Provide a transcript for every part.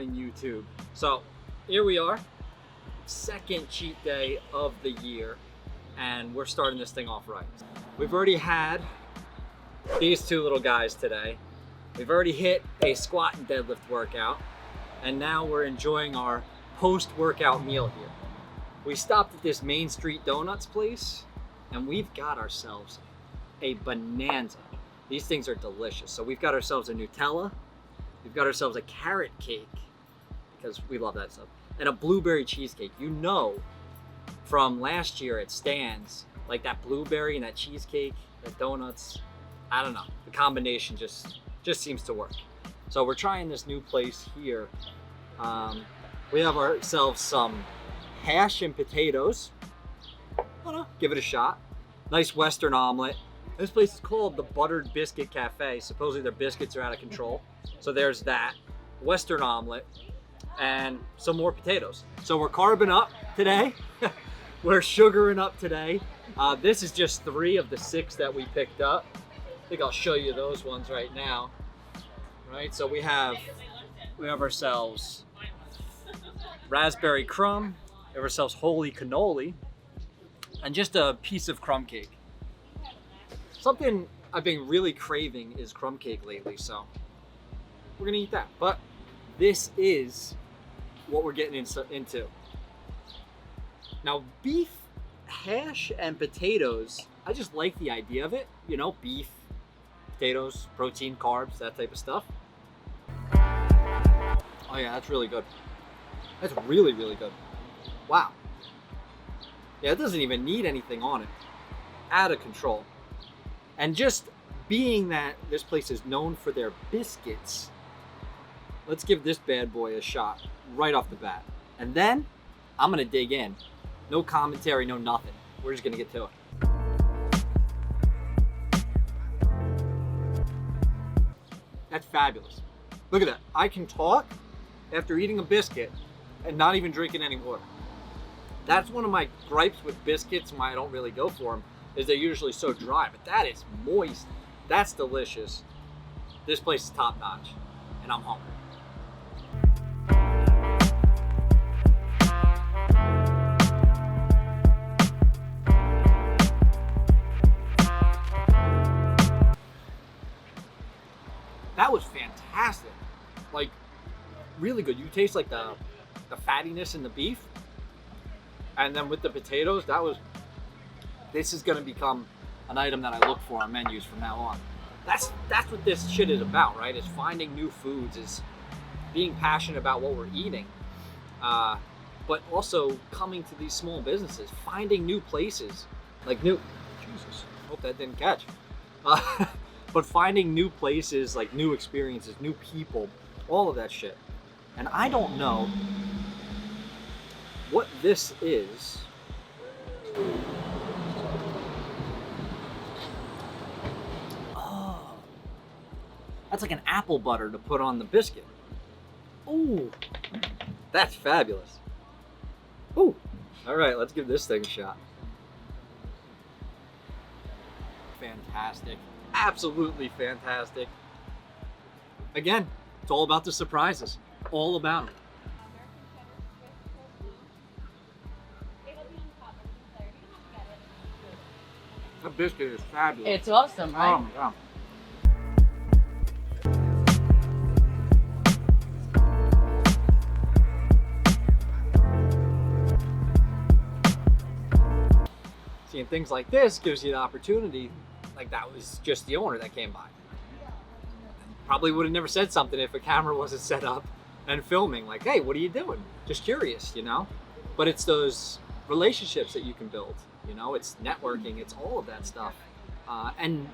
morning, YouTube. So here we are, second cheat day of the year, and we're starting this thing off right. We've already had these two little guys today. We've already hit a squat and deadlift workout, and now we're enjoying our post-workout meal here. We stopped at this Main Street Donuts place, and we've got ourselves a bonanza. These things are delicious. So we've got ourselves a Nutella, we've got ourselves a carrot cake, because we love that stuff, and a blueberry cheesecake. You know from last year at Stan's, like that blueberry and that cheesecake, the donuts, I don't know, the combination just seems to work. So we're trying this new place here. We have ourselves some hash and potatoes. I don't know, give it a shot. Nice Western omelet. This place is called the Buttered Biscuit Cafe. Supposedly their biscuits are out of control. So there's that, Western omelet, and some more potatoes. So we're carbing up today. We're sugaring up today. This is just 3 of the 6 that we picked up. I think I'll show you those ones right now. Right, so we have ourselves raspberry crumb, we have ourselves holy cannoli, and just a piece of crumb cake. Something I've been really craving is crumb cake lately, so we're gonna eat that. But this is what we're getting into. Now, beef hash and potatoes, I just like the idea of it. You know, beef, potatoes, protein, carbs, that type of stuff. Oh yeah, that's really good. That's really, really good. Wow. Yeah, it doesn't even need anything on it. Out of control. And just being that this place is known for their biscuits, let's give this bad boy a shot right off the bat. And then I'm gonna dig in. No commentary, no nothing. We're just gonna get to it. That's fabulous. Look at that. I can talk after eating a biscuit and not even drinking any water. That's one of my gripes with biscuits and why I don't really go for them, is they're usually so dry, but that is moist. That's delicious. This place is top notch, and I'm hungry. That was fantastic. Like, really good. You taste like the fattiness in the beef, and then with the potatoes, this is gonna become an item that I look for on menus from now on. That's what this shit is about, right? Is finding new foods, is being passionate about what we're eating, but also coming to these small businesses, finding new places, Jesus, hope that didn't catch. But finding new places, like new experiences, new people, all of that shit. And I don't know what this is. Oh, that's like an apple butter to put on the biscuit. Ooh, that's fabulous. Ooh, all right, let's give this thing a shot. Fantastic. Absolutely fantastic. Again, it's all about the surprises. All about it. That biscuit is fabulous. It's awesome, right? Oh my God. Seeing things like this gives you the opportunity. Like, that was just the owner that came by. Probably would have never said something if a camera wasn't set up and filming. Like, hey, what are you doing? Just curious, you know? But it's those relationships that you can build, you know? It's networking, it's all of that stuff. And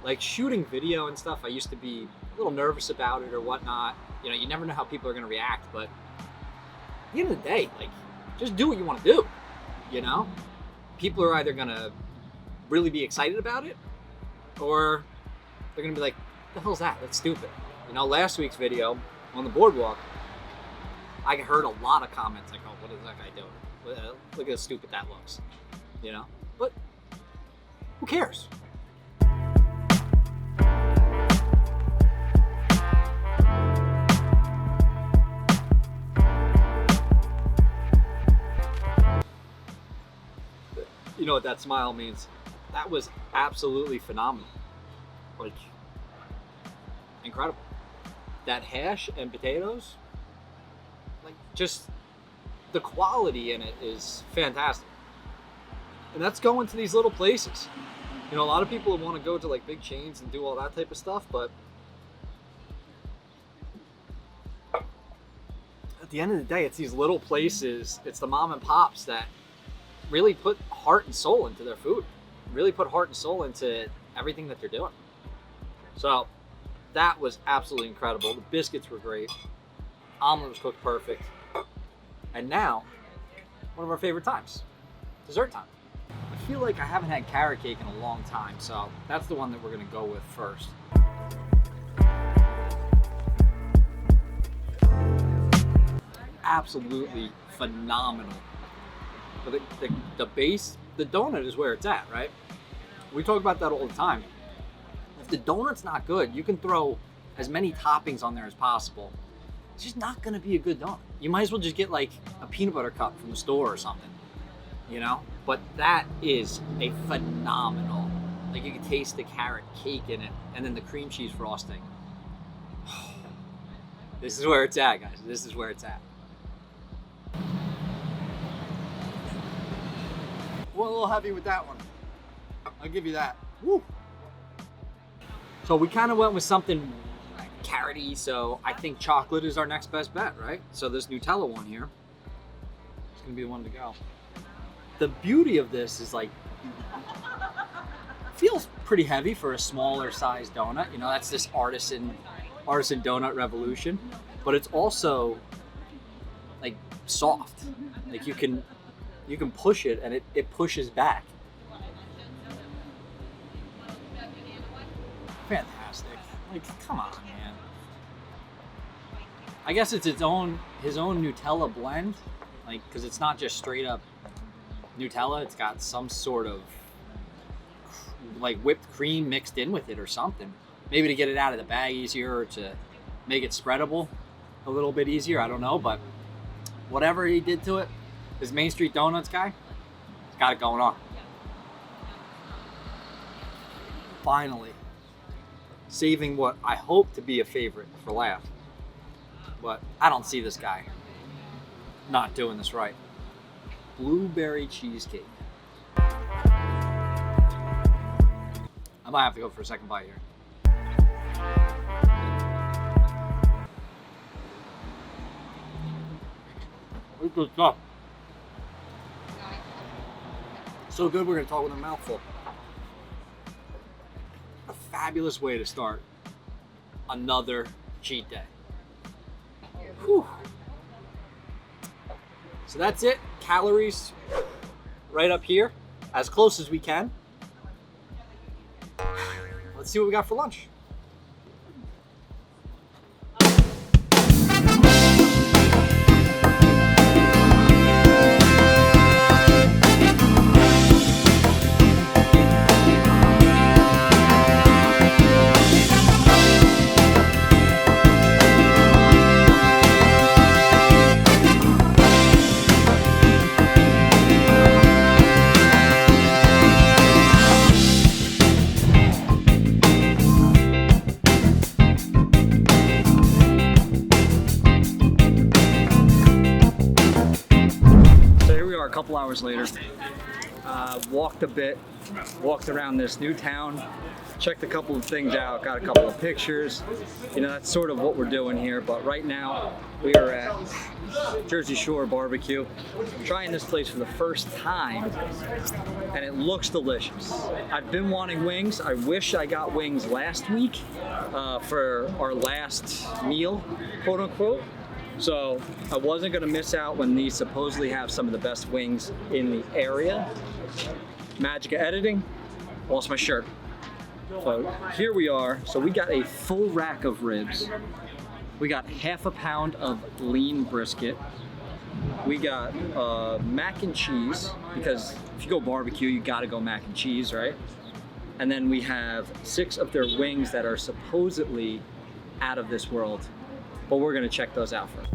like shooting video and stuff, I used to be a little nervous about it or whatnot. You know, you never know how people are gonna react, but at the end of the day, like, just do what you wanna do, you know? People are either gonna really be excited about it, or they're gonna be like, the hell's that? That's stupid. You know, last week's video on the boardwalk, I heard a lot of comments like, oh, what is that guy doing? Look at how stupid that looks. You know? But who cares? know what that smile means. That was absolutely phenomenal. Like, incredible. That hash and potatoes, like, just the quality in it is fantastic. And that's going to these little places. You know, a lot of people want to go to like big chains and do all that type of stuff, but at the end of the day, it's these little places, it's the mom and pops that really put heart and soul into their food, really put heart and soul into everything that they're doing. So that was absolutely incredible. The biscuits were great. Omelet was cooked perfect. And now, one of our favorite times, dessert time. I feel like I haven't had carrot cake in a long time, so that's the one that we're gonna go with first. Absolutely phenomenal. But the base, the donut is where it's at, right? We talk about that all the time. If the donut's not good, you can throw as many toppings on there as possible. It's just not gonna be a good donut. You might as well just get like a peanut butter cup from the store or something, you know? But that is a phenomenal, like you can taste the carrot cake in it and then the cream cheese frosting. This is where it's at, guys. This is where it's at. Went a little heavy with that one. I'll give you that. Woo. So we kind of went with something carroty, so I think chocolate is our next best bet, right? So this Nutella one here is gonna be the one to go. The beauty of this is like, feels pretty heavy for a smaller size donut. You know, that's this artisan donut revolution, but it's also like soft. Like you can push it and it pushes back. Fantastic. Like, come on, man. I guess it's his own Nutella blend, like, because it's not just straight up Nutella. It's got some sort of like whipped cream mixed in with it or something. Maybe to get it out of the bag easier or to make it spreadable a little bit easier. I don't know, but whatever he did to it, this Main Street Donuts guy, he's got it going on. Finally, saving what I hope to be a favorite for last, but I don't see this guy not doing this right. Blueberry cheesecake. I might have to go for a second bite here. It's good stuff. So good, we're gonna talk with a mouthful. A fabulous way to start another cheat day. Whew. So that's it. Calories right up here, as close as we can. Let's see what we got for lunch. A couple hours later, walked a bit, walked around this new town, checked a couple of things out, got a couple of pictures. You know, that's sort of what we're doing here, but right now we are at Jersey Shore Barbecue, trying this place for the first time, and it looks delicious. I've been wanting wings. I wish I got wings last week for our last meal, quote unquote. So I wasn't gonna miss out when these supposedly have some of the best wings in the area. Magic of editing, lost my shirt. So here we are. So we got a full rack of ribs. We got half a pound of lean brisket. We got mac and cheese, because if you go barbecue, you gotta go mac and cheese, right? And then we have 6 of their wings that are supposedly out of this world. But we're gonna check those out first.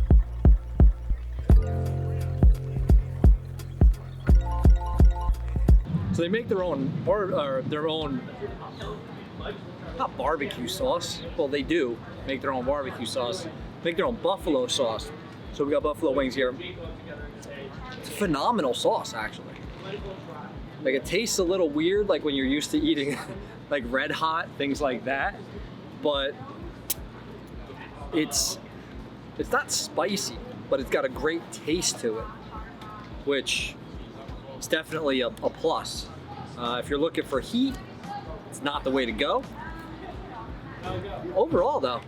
So So they make their own not barbecue sauce. Well, they do make their own barbecue sauce. Make their own buffalo sauce. So we got buffalo wings here. It's a phenomenal sauce, actually. Like, it tastes a little weird, like when you're used to eating like Red Hot, things like that. But it's not spicy, but it's got a great taste to it, which is definitely a plus. If you're looking for heat, it's not the way to go. Overall, though,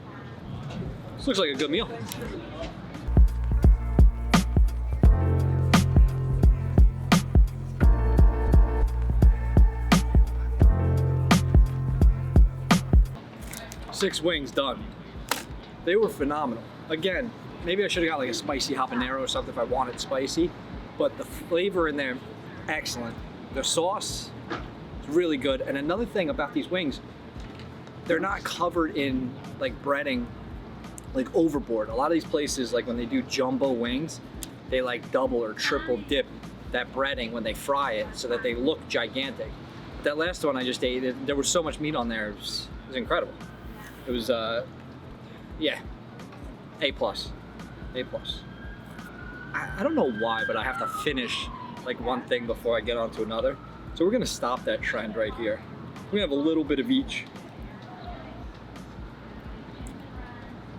this looks like a good meal. Six wings done. They were phenomenal. Again, maybe I should have got like a spicy habanero or something if I wanted spicy, but the flavor in there, excellent. The sauce is really good. And another thing about these wings, they're not covered in like breading like overboard. A lot of these places, like when they do jumbo wings, they like double or triple dip that breading when they fry it so that they look gigantic. That last one I just ate, there was so much meat on there, it was incredible. It was, yeah, A+. A+. I don't know why, but I have to finish like one thing before I get on to another. So we're gonna stop that trend right here. We're gonna have a little bit of each.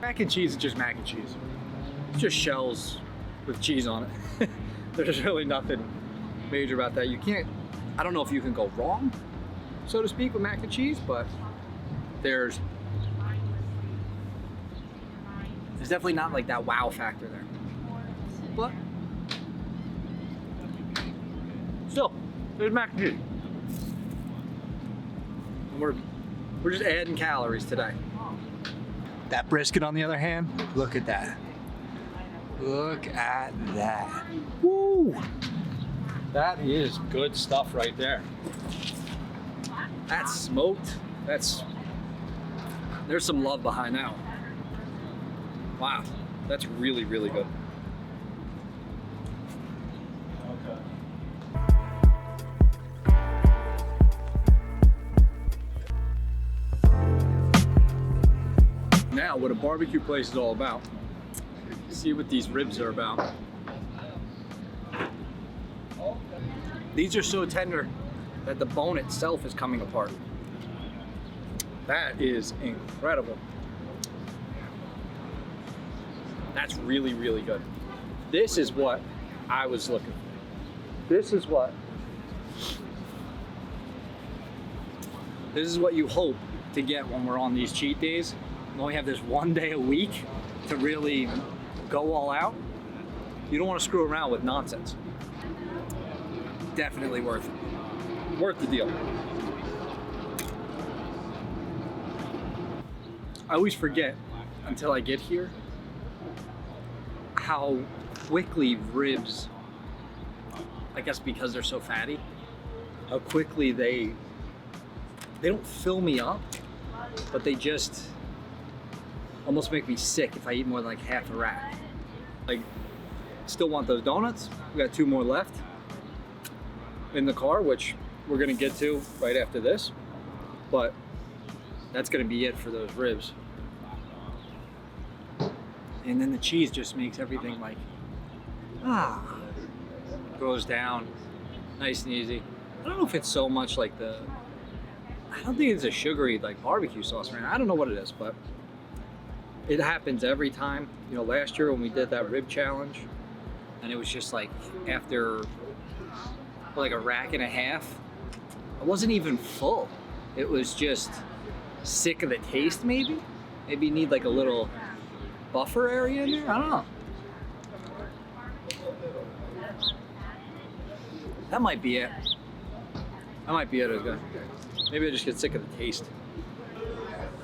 Mac and cheese is just mac and cheese. It's just shells with cheese on it. There's really nothing major about that. You can't, I don't know if you can go wrong, so to speak, with mac and cheese, but there's definitely not like that wow factor there. But still, there's mac and cheese. And we're just adding calories today. That brisket, on the other hand, look at that. Look at that. Woo! That is good stuff right there. That's smoked. There's some love behind that one. Wow, that's really, really good. Now, what a barbecue place is all about. See what these ribs are about. These are so tender that the bone itself is coming apart. That is incredible. That's really, really good. This is what I was looking for. This is what you hope to get when we're on these cheat days. We only have this one day a week to really go all out. You don't want to screw around with nonsense. Definitely worth it. Worth the deal. I always forget until I get here how quickly ribs, I guess because they're so fatty, how quickly they don't fill me up, but they just almost make me sick if I eat more than like half a rack. Like, still want those donuts. We got 2 more left in the car, which we're gonna get to right after this, but that's gonna be it for those ribs. And then the cheese just makes everything like, goes down nice and easy. I don't know if it's so much like I don't think it's a sugary like barbecue sauce, man. I don't know what it is, but it happens every time. You know, last year when we did that rib challenge, and it was just like after like a rack and a half, I wasn't even full. It was just sick of the taste, maybe. Maybe you need like a little buffer area in there? I don't know. That might be it. That might be it, guys. Maybe I just get sick of the taste.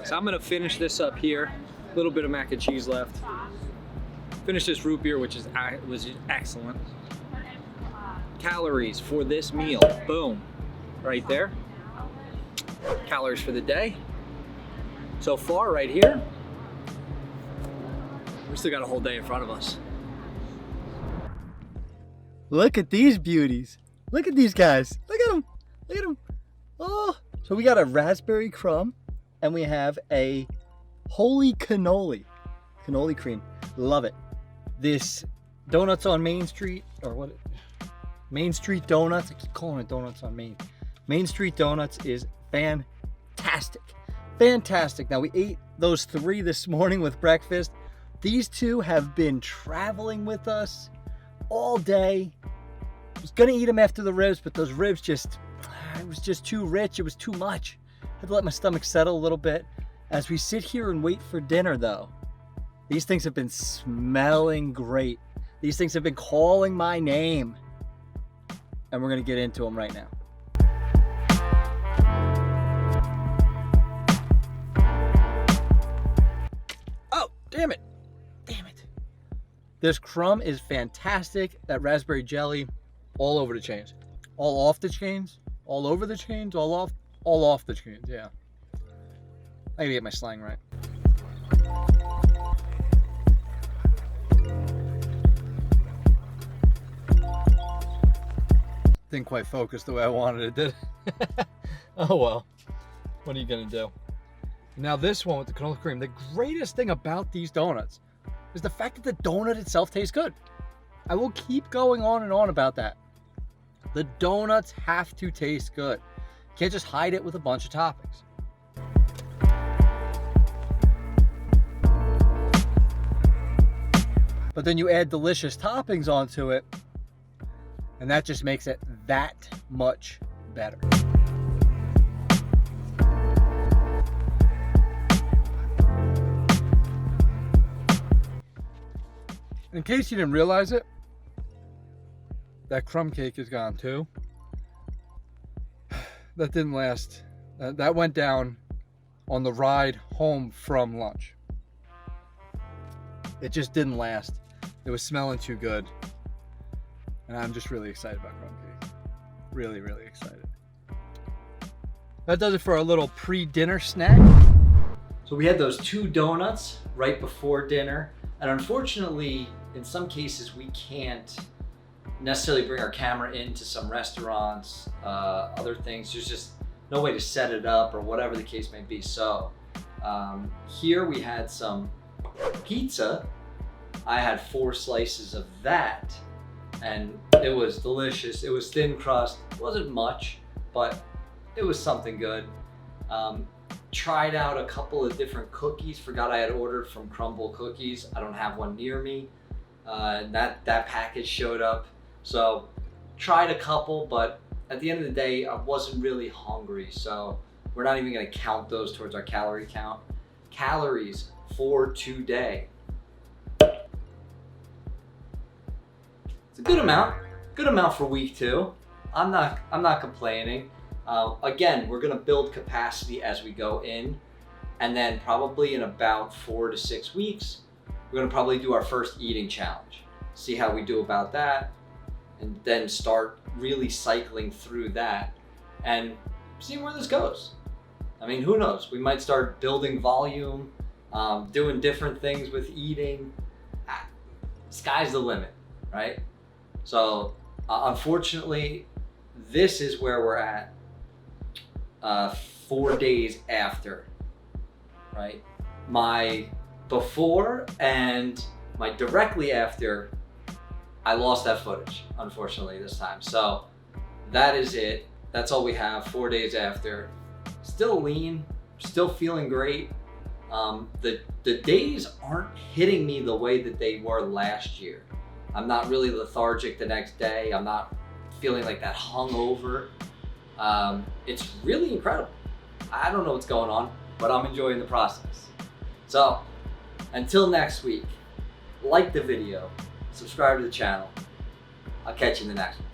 So I'm gonna finish this up here. A little bit of mac and cheese left. Finish this root beer, which was excellent. Calories for this meal, boom, right there. Calories for the day. So far, right here, we still got a whole day in front of us. Look at these beauties. Look at these guys. Look at them. Look at him. Oh, so we got a raspberry crumb and we have a holy cannoli cream. Love it. This Donuts on Main Street, or what? Main Street Donuts. I keep calling it Donuts on Main. Main Street Donuts is fantastic. Fantastic. Now we ate those 3 this morning with breakfast. These 2 have been traveling with us all day. I was gonna eat them after the ribs, but those ribs it was just too rich. It was too much. I had to let my stomach settle a little bit. As we sit here and wait for dinner though, these things have been smelling great. These things have been calling my name. And we're gonna get into them right now. Oh, damn it. Damn it. This crumb is fantastic. That raspberry jelly, all over the chains. All off the chains, all over the chains, all off the chains, yeah. I gotta get my slang right. Didn't quite focus the way I wanted it, did it? Oh well, what are you gonna do? Now this one with the canola cream, the greatest thing about these donuts is the fact that the donut itself tastes good. I will keep going on and on about that. The donuts have to taste good. You can't just hide it with a bunch of toppings. But then you add delicious toppings onto it, and that just makes it that much better. In case you didn't realize it, that crumb cake is gone too. That didn't last. That went down on the ride home from lunch. It just didn't last. It was smelling too good. And I'm just really excited about crumb cake. Really, really excited. That does it for our little pre-dinner snack. So we had those 2 donuts right before dinner. And unfortunately, in some cases, we can't necessarily bring our camera into some restaurants, other things. There's just no way to set it up or whatever the case may be. So here we had some pizza. I had 4 slices of that and it was delicious. It was thin crust. It wasn't much, but it was something good. Tried out a couple of different cookies. Forgot I had ordered from Crumble Cookies. I don't have one near me. That package showed up. So tried a couple, but at the end of the day, I wasn't really hungry. So we're not even gonna count those towards our calorie count. Calories for today. It's a good amount for week 2. I'm not complaining. Again, we're gonna build capacity as we go in, and then probably in about 4 to 6 weeks, we're gonna probably do our first eating challenge. See how we do about that, and then start really cycling through that and seeing where this goes. I mean, who knows? We might start building volume, doing different things with eating. Sky's the limit, right? So unfortunately, this is where we're at 4 days after, right? My before and my directly after, I lost that footage, unfortunately, this time. So that is it. That's all we have, 4 days after. Still lean, still feeling great. The days aren't hitting me the way that they were last year. I'm not really lethargic the next day. I'm not feeling like that hungover. It's really incredible. I don't know what's going on, but I'm enjoying the process. So until next week, like the video, subscribe to the channel. I'll catch you in the next one.